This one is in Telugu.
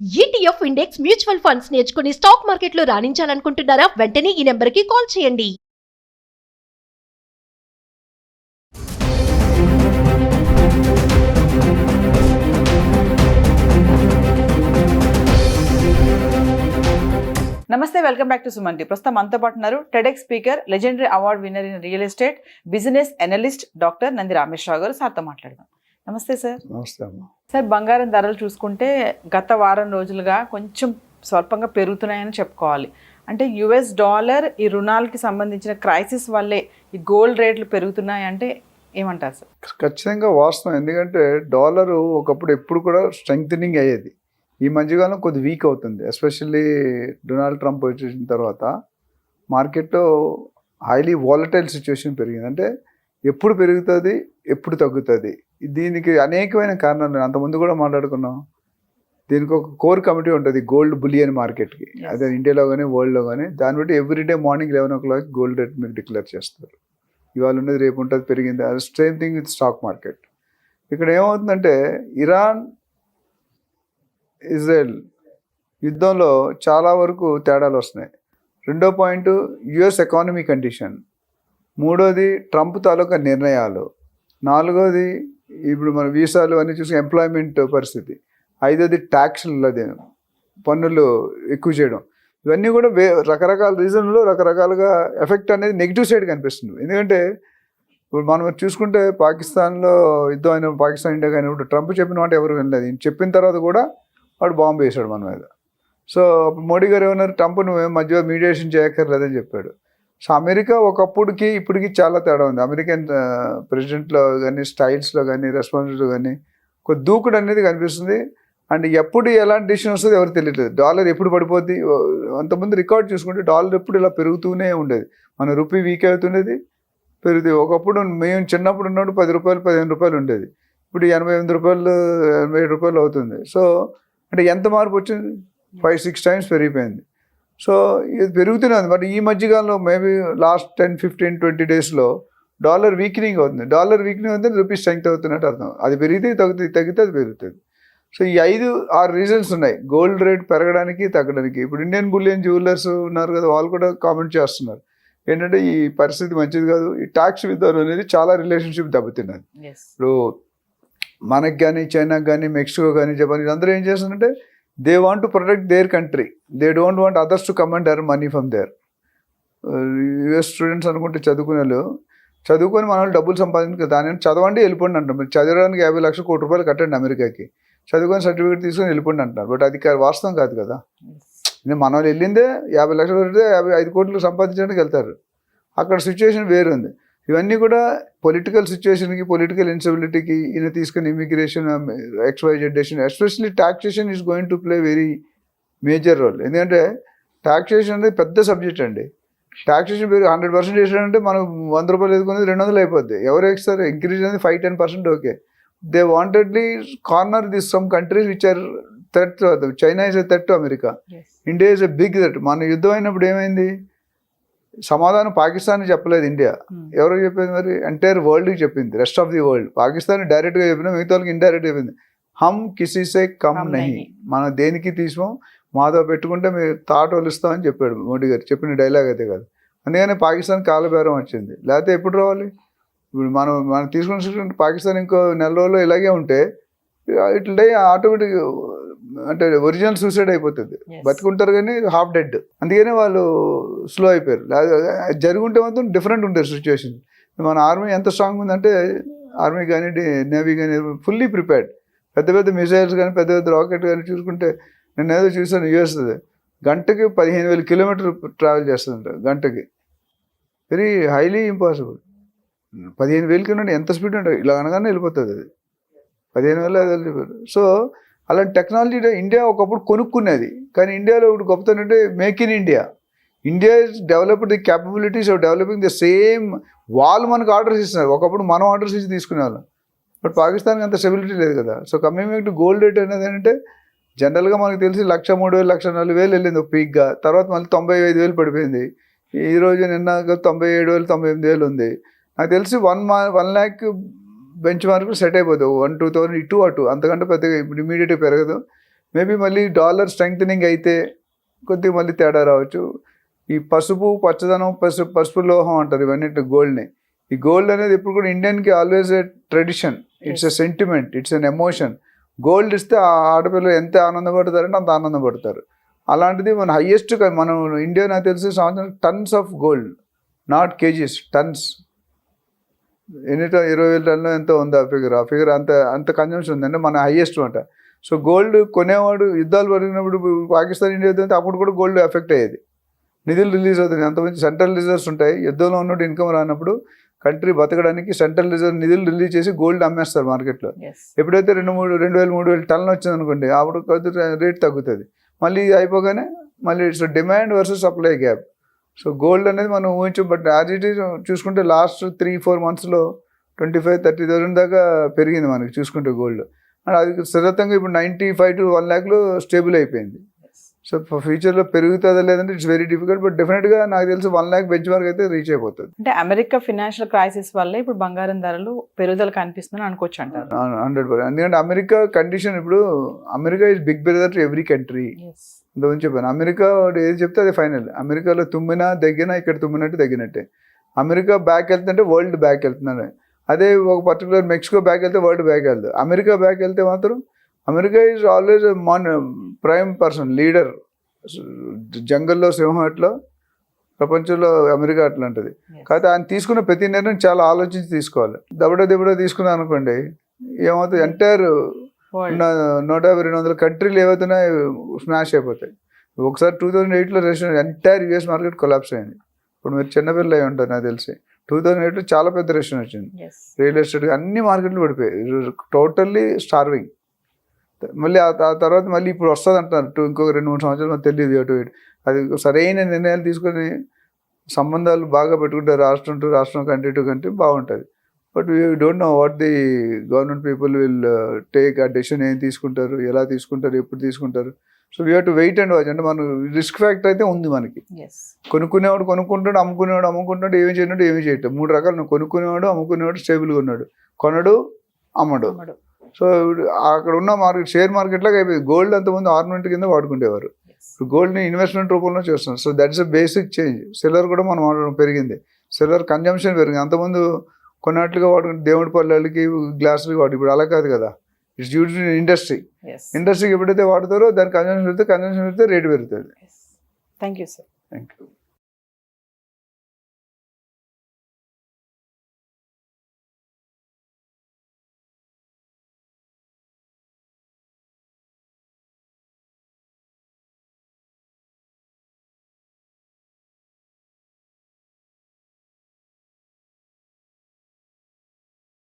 ఈటీఎఫ్ ఇండెక్స్ మ్యూచువల్ ఫండ్స్ నేర్చుకుని స్టాక్ మార్కెట్లో రాణించాలనుకుంటున్నారా? వెంటనే ఈ నెంబర్కి కాల్ చేయండి. నమస్తే, వెల్కమ్ బ్యాక్ టు సుమన్. ప్రస్తుతం మనతో పాటు ఉన్నారు TEDx speaker, legendary award winner in real estate, business analyst doctor Nandi Rameshwar Rao గారు. సార్తో మాట్లాడదాం. నమస్తే సార్. నమస్తే అమ్మా. సార్, బంగారం ధరలు చూసుకుంటే గత వారం రోజులుగా కొంచెం స్వల్పంగా పెరుగుతున్నాయని చెప్పుకోవాలి. అంటే యుఎస్ డాలర్, ఈ రుణాలకి సంబంధించిన క్రైసిస్ వల్లే ఈ గోల్డ్ రేట్లు పెరుగుతున్నాయంటే ఏమంటారు సార్? ఖచ్చితంగా వాస్తవం. ఎందుకంటే డాలరు ఒకప్పుడు ఎప్పుడు కూడా స్ట్రెంగ్థనింగ్ అయ్యేది. ఈ మధ్యకాలం కొద్ది వీక్ అవుతుంది. ఎస్పెషల్లీ డొనాల్డ్ ట్రంప్ వచ్చిన తర్వాత మార్కెట్లో హైలీ వాలటైల్ సిచ్యువేషన్ పెరిగింది. అంటే ఎప్పుడు పెరుగుతుంది, ఎప్పుడు తగ్గుతుంది. దీనికి అనేకమైన కారణాలు. అంతకుముందు కూడా మాట్లాడుకున్నాం. దీనికి ఒక కోర్ కమిటీ ఉంటుంది, గోల్డ్ బులియన్ మార్కెట్కి. అదే ఇండియాలో కానీ వరల్డ్లో కానీ. దాన్ని బట్టి everyday morning 11 o'clock gold rate మీకు డిక్లేర్ చేస్తారు. ఇవాళ ఉన్నది రేపు ఉంటుంది, పెరిగింది. అది same thing with stock market. ఇక్కడ ఏమవుతుందంటే ఇరాన్ ఇజ్రాయెల్ యుద్ధంలో చాలా వరకు తేడాలు వస్తున్నాయి. రెండో పాయింట్ యుఎస్ ఎకానమీ కండిషన్. మూడోది ట్రంప్ తాలూకా నిర్ణయాలు. నాలుగోది ఇప్పుడు మన వీసాలు అన్నీ చూసి ఎంప్లాయ్మెంట్ పరిస్థితి. ఐదోది ట్యాక్స్లది, పన్నులు ఎక్కువ చేయడం. ఇవన్నీ కూడా రకరకాల రీజన్లో రకరకాలుగా ఎఫెక్ట్ అనేది నెగిటివ్ సైడ్ కనిపిస్తుంది. ఎందుకంటే ఇప్పుడు మనం చూసుకుంటే పాకిస్తాన్లో యుద్ధం అయిన పాకిస్తాన్ ఇండియా అయినప్పుడు ట్రంప్ చెప్పిన మాట ఎవరు వినలేదు. ఈయన చెప్పిన తర్వాత కూడా వాడు బాంబు వేశాడు మన మీద. సో అప్పుడు మోడీ గారు ఏమన్నారు, ట్రంప్ నువ్వు మధ్య మీడియేషన్ చేయక్కర్లేదని చెప్పాడు. సో అమెరికా ఒకప్పుడుకి ఇప్పటికి చాలా తేడా ఉంది. అమెరికన్ ప్రెసిడెంట్లో కానీ, స్టైల్స్లో కానీ, రెస్పాన్సిబిలిటీ కానీ ఒక దూకుడు అనేది కనిపిస్తుంది. అండ్ ఎప్పుడు ఎలాంటి డిసిషన్ వస్తుందో ఎవరు తెలియట్లేదు. డాలర్ ఎప్పుడు పడిపోద్ది. అంతకుముందు రికార్డ్ చూసుకుంటే డాలర్ ఎప్పుడు ఇలా పెరుగుతూనే ఉండేది. మన రూపీ వీక్ అవుతుండేది, పెరుగుతుంది. ఒకప్పుడు మేము చిన్నప్పుడు ఉన్నప్పుడు 10 రూపాయలు 15 రూపాయలు ఉండేది. ఇప్పుడు 88 రూపాయలు 87 రూపాయలు అవుతుంది. సో అంటే ఎంత మార్పు వచ్చింది? 5-6 times పెరిగిపోయింది. సో ఇది పెరుగుతూనే ఉంది. బట్ ఈ మధ్యకాలంలో మేబీ లాస్ట్ 10-15-20 daysలో డాలర్ వీక్నింగ్ అవుతుంది. డాలర్ వీక్నింగ్ అవుతుంది, రూపీ స్ట్రెంగ్త్ అవుతున్నట్టు అర్థం. అది పెరిగితే తగ్గుతుంది, తగ్గితే అది పెరుగుతుంది. సో ఈ 5-6 రీజన్స్ ఉన్నాయి గోల్డ్ రేట్ పెరగడానికి, తగ్గడానికి. ఇప్పుడు ఇండియన్ బులియన్ జ్యువెలర్స్ ఉన్నారు కదా, వాళ్ళు కూడా కామెంట్ చేస్తున్నారు ఏంటంటే ఈ పరిస్థితి మంచిది కాదు. ఈ ట్యాక్స్ విధానం అనేది చాలా రిలేషన్షిప్ దెబ్బతిన్నది. ఇప్పుడు మనకి కానీ, చైనాకి కానీ, మెక్సికో కానీ, జపాన్ అందరూ ఏం చేస్తున్నారంటే they want to protect their country. They don't want others to come and earn money from there. US students అనుకుంటే చదువుకొని మన వాళ్ళు డబ్బులు సంపాదించుకు దాని చదవండి వెళ్ళిపోండి అంటారు. మీరు చదవడానికి 50 లక్షల కోటి రూపాయలు కట్టండి అమెరికాకి, చదువుకొని సర్టిఫికేట్ తీసుకొని వెళ్ళిపోండి అంటున్నారు. బట్ అది వాస్తవం కాదు కదా. మన వాళ్ళు వెళ్ళిందే 50 లక్షలు పెడితే 55 కోట్లు సంపాదించడానికి వెళ్తారు. అక్కడ సిచ్యువేషన్ వేరుంది. ఇవన్నీ కూడా పొలిటికల్ సిచ్యువేషన్కి, పొలిటికల్ ఇన్స్టెబిలిటీకి ఈయన తీసుకుని immigration, XYZ decision, especially taxation is going to play very major role. ఎందుకంటే టాక్సేషన్ అనేది పెద్ద సబ్జెక్ట్ అండి. టాక్సేషన్ 100% చేసాడంటే మనం 100 రూపాయలు ఎదుర్కొనేది 200 అయిపోద్ది. ఎవరు ఎక్స్తారు? ఇంక్రీజ్ అనేది 5-10% okay. They wantedly corner this some countries which are threat. China is a threat to America. India is a big threat. మన యుద్ధం అయినప్పుడు ఏమైంది? సమాధానం పాకిస్తాన్ చెప్పలేదు ఇండియా. ఎవరికి చెప్పింది? మరి ఎంటైర్ వరల్డ్కి చెప్పింది, rest of the world. Pakistan డైరెక్ట్గా చెప్పినా మిగతా వాళ్ళకి ఇండైరెక్ట్ చెప్పింది. హమ్ కిసీసే కమ్ నహి, మనం దేనికి తీసుకోం, మాతో పెట్టుకుంటే మీరు తాటోలు ఇస్తామని చెప్పాడు మోడీ గారు. చెప్పిన డైలాగ్ అయితే కాదు. అందుకని పాకిస్తాన్ కాలబేరం వచ్చింది. లేకపోతే ఎప్పుడు రావాలి? ఇప్పుడు మనం తీసుకుని పాకిస్తాన్ ఇంకో నెల రోజుల్లో ఇలాగే ఉంటే ఇట్లా ఆటోమేటిక్ అంటే ఒరిజినల్ సూసైడ్ అయిపోతుంది. బతుకుంటారు కానీ హాఫ్ డెడ్. అందుకనే వాళ్ళు స్లో అయిపోయారు. జరుగుంటే మాత్రం డిఫరెంట్ ఉంటుంది సిచ్యువేషన్. మన ఆర్మీ ఎంత స్ట్రాంగ్ ఉందంటే, ఆర్మీ కానీ నేవీ కానీ ఫుల్లీ ప్రిపేర్డ్. పెద్ద పెద్ద మిసైల్స్ కానీ, పెద్ద పెద్ద రాకెట్ కానీ చూసుకుంటే, నేను ఏదో చూసాను యూఎస్ గంటకి 15,000 kilometers ట్రావెల్ చేస్తుందంట గంటకి. Very highly impossible. 15,000 kilometers ఎంత స్పీడ్ ఉంటుంది? ఇలా అనగానే వెళ్ళిపోతుంది అది. 15,000. సో అలాంటి టెక్నాలజీ ఇండియా ఒకప్పుడు కొనుక్కునేది. కానీ ఇండియాలో ఇప్పుడు గొప్పతనం అంటే make in India. India is developed the capabilities of developing the same. వాళ్ళు మనకు ఆర్డర్స్ ఇస్తున్నారు. ఒకప్పుడు మనం ఆర్డర్స్ ఇచ్చి తీసుకునేవాళ్ళం. బట్ పాకిస్తాన్కి అంత స్టెబిలిటీ లేదు కదా. So coming back to gold rate అనేది ఏంటంటే, జనరల్గా మనకు తెలిసి 1,03,000 1,04,000 వెళ్ళింది ఒక పీక్గా. తర్వాత మళ్ళీ 95,000 పడిపోయింది. ఈరోజు నిన్న 97,000 98,000 ఉంది. నాకు తెలిసి 1 lakh బెంచ్ మార్కులు సెట్ అయిపోతావు. 1-2,000 ఇటు అటు, అంతకంటే పెద్దగా ఇప్పుడు ఇమీడియట్గా పెరగదు. మేబీ మళ్ళీ డాలర్ స్ట్రెంగ్థనింగ్ అయితే కొద్దిగా మళ్ళీ తేడా రావచ్చు. ఈ పసుపు పచ్చదనం పసుపు లోహం అంటారు ఇవన్నీ గోల్డ్ని. ఈ గోల్డ్ అనేది ఎప్పుడు కూడా ఇండియన్కి always a tradition, it's a sentiment, it's an emotion. Gold ఇస్తే ఆ ఆడపిల్లలు ఎంత ఆనందపడతారంటే అంత ఆనందపడతారు. అలాంటిది మన హైయెస్ట్ మనం ఇండియా నాకు తెలిసి సంవత్సరం tons of gold, not kgs, turns. 20,000 టన్నులు ఎంతో ఉంది ఆ ఫిగర్ అంత కన్జంప్షన్ ఉంది అంటే మన హైయెస్ట్ అంట. సో గోల్డ్ కొనేవాడు యుద్ధాలు జరిగినప్పుడు పాకిస్తాన్ ఇండియా యుద్ధం అప్పుడు కూడా గోల్డ్ ఎఫెక్ట్ అయ్యేది. నిధులు రిలీజ్ అవుతుంది, అంతమంది సెంట్రల్ రిజర్వ్స్ ఉంటాయి. యుద్ధంలో ఉన్నట్టు ఇన్కమ్ రానప్పుడు కంట్రీ బతకడానికి సెంట్రల్ రిజర్వ్ నిధులు రిలీజ్ చేసి గోల్డ్ అమ్మేస్తారు మార్కెట్లో. ఎప్పుడైతే 2,000-3,000 టన్నులు వచ్చింది అనుకోండి, అప్పుడు కొద్దిగా రేట్ తగ్గుతుంది. మళ్ళీ అయిపోగానే మళ్ళీ it's demand versus supply gap. So gold అనేది మనం ఊహించు, బట్ యాజ్ ఇట్ ఈజ్ చూసుకుంటే లాస్ట్ 3-4 monthsలో 25,000-30,000 దాకా పెరిగింది మనకి చూసుకుంటే గోల్డ్. అండ్ అది స్థిరత్వంగా ఇప్పుడు 95 to 1 lakh స్టేబుల్ అయిపోయింది. సో ఫ్యూచర్లో పెరుగుతుందా లేదంటే ఇట్స్ వెరీ డిఫికల్ట్, బట్ డెఫినెట్గా నాకు తెలిసి 1 lakh బెంచ్ మార్క్ అయితే రీచ్ అయిపోతుంది. అంటే అమెరికా ఫినాన్షియల్ క్రైసిస్ వల్ల ఇప్పుడు బంగారం ధరలు పెరుగుదల కనిపిస్తుందని అనుకోవచ్చు అంటారు. 100%. ఎందుకంటే అమెరికా కండిషన్ ఇప్పుడు America is big brother to every country. ఇంతకుముందు చెప్పాను, అమెరికా ఏది చెప్తే అది ఫైనల్. అమెరికాలో తుమ్మినా దగ్గినా ఇక్కడ తుమ్మినట్టు తగ్గినట్టే. అమెరికా బ్యాక్ వెళ్తుంటే వరల్డ్ బ్యాక్ వెళ్తున్నాను. అదే ఒక పర్టికులర్ మెక్సికో బ్యాక్ వెళ్తే వరల్డ్ బ్యాక్ వెళ్తుంది. అమెరికా బ్యాక్ వెళ్తే మాత్రం America is always prime person, leader. జంగల్లో సింహం ఎట్లా ప్రపంచంలో అమెరికా అట్లా ఉంటుంది. కాకపోతే ఆయన తీసుకున్న ప్రతి నిర్ణయం చాలా ఆలోచించి తీసుకోవాలి. దెబ్బడో తీసుకున్నాను అనుకోండి, ఏమవుతుంది, ఎంటైర్ 150-200 కంట్రీలు ఏవైతున్నాయి స్మాష్ అయిపోతాయి. ఒకసారి 2008లో recession entire US market collapse అయింది. ఇప్పుడు మీరు చిన్నపిల్లలు అయి ఉంటారు నాకు తెలిసి. 2008లో చాలా పెద్ద రెసిషన్ వచ్చింది. రియల్ ఎస్టేట్ అన్ని మార్కెట్లు పడిపోయాయి, టోటల్లీ స్టార్వింగ్. మళ్ళీ ఆ తర్వాత మళ్ళీ ఇప్పుడు వస్తుంది అంటున్నారు, ఇంకొక 2-3 సంవత్సరాలు మనకు తెలియదు. అది సరైన నిర్ణయాలు తీసుకొని సంబంధాలు బాగా పెట్టుకుంటే రాష్ట్రం టు రాష్ట్రం, కంట్రీ టు కంట్రీ బాగుంటుంది. But we don't know what the government people will take. ఆ డెసిషన్ ఏం తీసుకుంటారు, ఎలా తీసుకుంటారు, ఎప్పుడు తీసుకుంటారు. So we have to wait and watch. అంటే మనం రిస్క్ ఫ్యాక్టర్ అయితే ఉంది మనకి. కొనుక్కునేవాడు కొనుక్కుంటాడు, అమ్ముకుంటాడు, ఏమి చేయడు, ఏమి చేయటం. 3 రకాలు: కొనుక్కునేవాడు, అమ్ముకునేవాడు, స్టేబుల్గా ఉన్నాడు, కొనడు, అమ్మడు. సో అక్కడ ఉన్న మార్కెట్ షేర్ మార్కెట్ లాగా అయిపోయింది. గోల్డ్ అంతమంది ఆర్నమెంట్ కింద వాడుకునేవారు, గోల్డ్ని ఇన్వెస్ట్మెంట్ రూపంలో చేస్తున్నారు. So that's a basic change. Silver కూడా మనం వాడడం పెరిగింది, సిల్వర్ కన్జంప్షన్ పెరిగింది. అంతకుముందు కొన్నట్లుగా వాడుకుంటే దేవుడి పళ్ళకి గ్లాసులు వాడు, ఇప్పుడు అలా కాదు కదా. ఇట్స్ డ్యూ టు ఇండస్ట్రీకి ఎప్పుడైతే వాడతారో దాని కన్జంప్షన్ పెరిగితే రేటు పెరుగుతుంది. Thank you sir. Thank you.